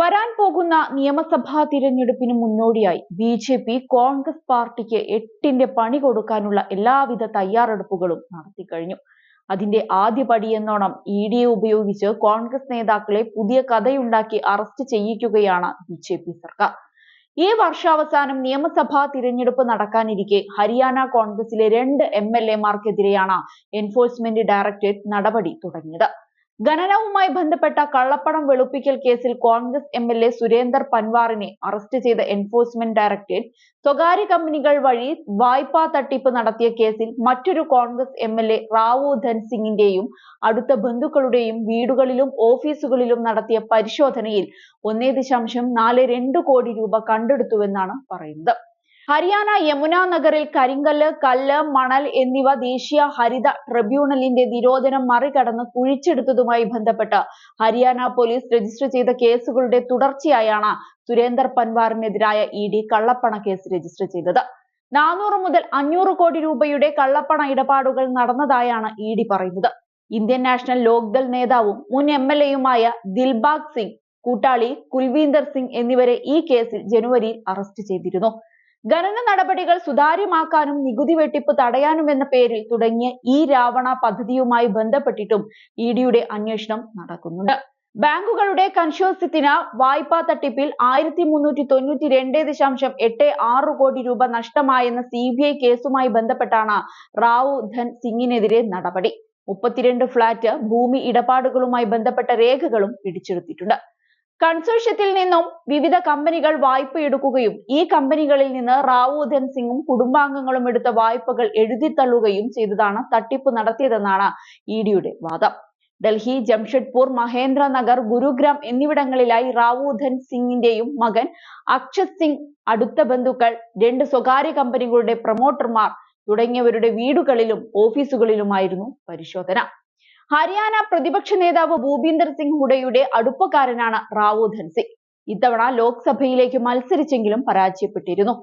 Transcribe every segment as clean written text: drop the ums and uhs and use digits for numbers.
വരാൻ പോകുന്ന നിയമസഭാ തിരഞ്ഞെടുപ്പിന് മുന്നോടിയായി ബി.ജെ.പി. കോൺഗ്രസ് പാർട്ടിക്ക് 8ന്റെ പണി കൊടുക്കാനുള്ള എല്ലാവിധ തയ്യാറെടുപ്പുകളും നടത്തിക്കഴിഞ്ഞു. അതിന്റെ ആദ്യപടിയെന്നോണം ഇഡിയെ ഉപയോഗിച്ച് കോൺഗ്രസ് നേതാക്കളെ പുതിയ കഥയുണ്ടാക്കി അറസ്റ്റ് ചെയ്യിക്കുകയാണ് ബി.ജെ.പി. സർക്കാർ. ഈ വർഷാവസാനം നിയമസഭാ തിരഞ്ഞെടുപ്പ് നടക്കാനിരിക്കെ ഹരിയാന കോൺഗ്രസിലെ 2 എം.എൽ.എമാർക്കെതിരെയാണ് എൻഫോഴ്സ്മെന്റ് ഡയറക്ടറേറ്റ് നടപടി തുടങ്ങിയത്. ഖനനവുമായി ബന്ധപ്പെട്ട കള്ളപ്പണം വെളുപ്പിക്കൽ കേസിൽ കോൺഗ്രസ് എം.എൽ.എ. സുരേന്ദർ പൻവാറിനെ അറസ്റ്റ് ചെയ്ത എൻഫോഴ്സ്മെന്റ് ഡയറക്ടറേറ്റ് സ്വകാര്യ കമ്പനികൾ വഴി വായ്പാ തട്ടിപ്പ് നടത്തിയ കേസിൽ മറ്റൊരു കോൺഗ്രസ് എം.എൽ.എ. റാവു ധൻസിംഗിന്റെയും അടുത്ത ബന്ധുക്കളുടെയും വീടുകളിലും ഓഫീസുകളിലും നടത്തിയ പരിശോധനയിൽ 1.42 കോടി രൂപ കണ്ടെടുത്തുവെന്നാണ് പറയുന്നത്. ഹരിയാന യമുന നഗറിൽ കരിങ്കല്ല്, കല്ല്, മണൽ എന്നിവ ദേശീയ ഹരിത ട്രിബ്യൂണലിന്റെ നിരോധനം മറികടന്ന് കുഴിച്ചെടുത്തതുമായി ബന്ധപ്പെട്ട് ഹരിയാന പോലീസ് രജിസ്റ്റർ ചെയ്ത കേസുകളുടെ തുടർച്ചയായാണ് സുരേന്ദർ പൻവാറിനെതിരായ ഇഡി കള്ളപ്പണ കേസ് രജിസ്റ്റർ ചെയ്തത്. 400 മുതൽ 500 കോടി രൂപയുടെ കള്ളപ്പണ ഇടപാടുകൾ നടന്നതായാണ് ഇഡി പറയുന്നത്. ഇന്ത്യൻ നാഷണൽ ലോക്ദൾ നേതാവും മുൻ എം.എൽ.എയുമായ ദിൽബാഗ് സിംഗ്, കൂട്ടാളി കുൽവീന്ദർ സിംഗ് എന്നിവരെ ഈ കേസിൽ ജനുവരിയിൽ അറസ്റ്റ് ചെയ്തിരുന്നു. ഖനന നടപടികൾ സുതാര്യമാക്കാനും നികുതി വെട്ടിപ്പ് തടയാനുമെന്ന പേരിൽ തുടങ്ങിയ ഈ രാവണ പദ്ധതിയുമായി ബന്ധപ്പെട്ടിട്ടും ഇഡിയുടെ അന്വേഷണം നടക്കുന്നുണ്ട്. ബാങ്കുകളുടെ കൺസോർഷ്യത്തിന് വായ്പാ തട്ടിപ്പിൽ 1392.86 കോടി രൂപ നഷ്ടമായെന്ന CBI കേസുമായി ബന്ധപ്പെട്ടാണ് റാവു ധൻ സിംഗിനെതിരെ നടപടി. 32 ഫ്ളാറ്റ് ഭൂമി ഇടപാടുകളുമായി ബന്ധപ്പെട്ട രേഖകളും പിടിച്ചെടുത്തിട്ടുണ്ട്. കൺസോർഷ്യത്തിൽ നിന്നും വിവിധ കമ്പനികൾ വായ്പയെടുക്കുകയും ഈ കമ്പനികളിൽ നിന്ന് റാവു ധൻ സിംഗും കുടുംബാംഗങ്ങളും എടുത്ത വായ്പകൾ എഴുതിത്തള്ളുകയും ചെയ്തതാണ് തട്ടിപ്പ് നടത്തിയതെന്നാണ് ഇഡിയുടെ വാദം. ഡൽഹി, ജംഷഡ്പൂർ, മഹേന്ദ്ര നഗർ, ഗുരുഗ്രാം എന്നിവിടങ്ങളിലായി റാവു ധൻ സിംഗിന്റെയും മകൻ അക്ഷത് സിംഗ്, അടുത്ത ബന്ധുക്കൾ, 2 സ്വകാര്യ കമ്പനികളുടെ പ്രൊമോട്ടർമാർ തുടങ്ങിയവരുടെ വീടുകളിലും ഓഫീസുകളിലുമായിരുന്നു പരിശോധന. ഹരിയാന പ്രതിപക്ഷ നേതാവ് ഭൂപീന്ദർ സിംഗ് ഹുഡയുടെ അടുപ്പക്കാരനാണ് റാവു ധൻ സിംഗ്. ഇത്തവണ ലോക്സഭയിലേക്ക് മത്സരിച്ചെങ്കിലും പരാജയപ്പെട്ടിരുന്നു.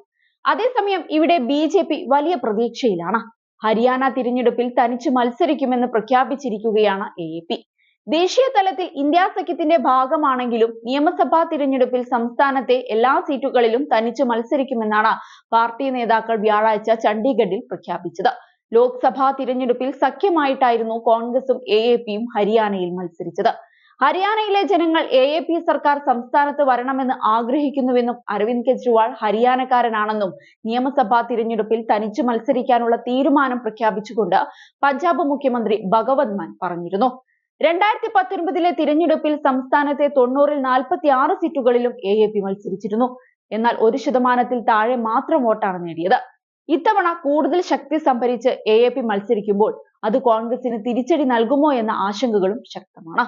അതേസമയം ഇവിടെ ബി.ജെ.പി. വലിയ പ്രതീക്ഷയിലാണ്. ഹരിയാന തിരഞ്ഞെടുപ്പിൽ തനിച്ച് മത്സരിക്കുമെന്ന് പ്രഖ്യാപിച്ചിരിക്കുകയാണ് എ.എ.പി. ദേശീയ തലത്തിൽ ഇന്ത്യ സഖ്യത്തിന്റെ ഭാഗമാണെങ്കിലും നിയമസഭാ തിരഞ്ഞെടുപ്പിൽ സംസ്ഥാനത്തെ എല്ലാ സീറ്റുകളിലും തനിച്ച് മത്സരിക്കുമെന്നാണ് പാർട്ടി നേതാക്കൾ വ്യാഴാഴ്ച ചണ്ഡീഗഡിൽ പ്രഖ്യാപിച്ചത്. ലോക്സഭാ തിരഞ്ഞെടുപ്പിൽ സഖ്യമായിട്ടായിരുന്നു കോൺഗ്രസും എ.എ.പിയും ഹരിയാനയിൽ മത്സരിച്ചത്. ഹരിയാനയിലെ ജനങ്ങൾ എ.എ.പി. സർക്കാർ സംസ്ഥാനത്ത് വരണമെന്ന് ആഗ്രഹിക്കുന്നുവെന്നും അരവിന്ദ് കെജ്രിവാൾ ഹരിയാനക്കാരനാണെന്നും നിയമസഭാ തിരഞ്ഞെടുപ്പിൽ തനിച്ച് മത്സരിക്കാനുള്ള തീരുമാനം പ്രഖ്യാപിച്ചുകൊണ്ട് പഞ്ചാബ് മുഖ്യമന്ത്രി ഭഗവത് മാൻ പറഞ്ഞിരുന്നു. 2019 തിരഞ്ഞെടുപ്പിൽ സംസ്ഥാനത്തെ 90-ൽ 46 സീറ്റുകളിലും എ.എ.പി. മത്സരിച്ചിരുന്നു. എന്നാൽ 1% താഴെ മാത്രം വോട്ടാണ് നേടിയത്. ഇത്തവണ കൂടുതൽ ശക്തി സംഭരിച്ച് എ.എ.പി. മത്സരിക്കുമ്പോൾ അത് കോൺഗ്രസിന് തിരിച്ചടി നൽകുമോ എന്ന ആശങ്കകളും ശക്തമാണ്.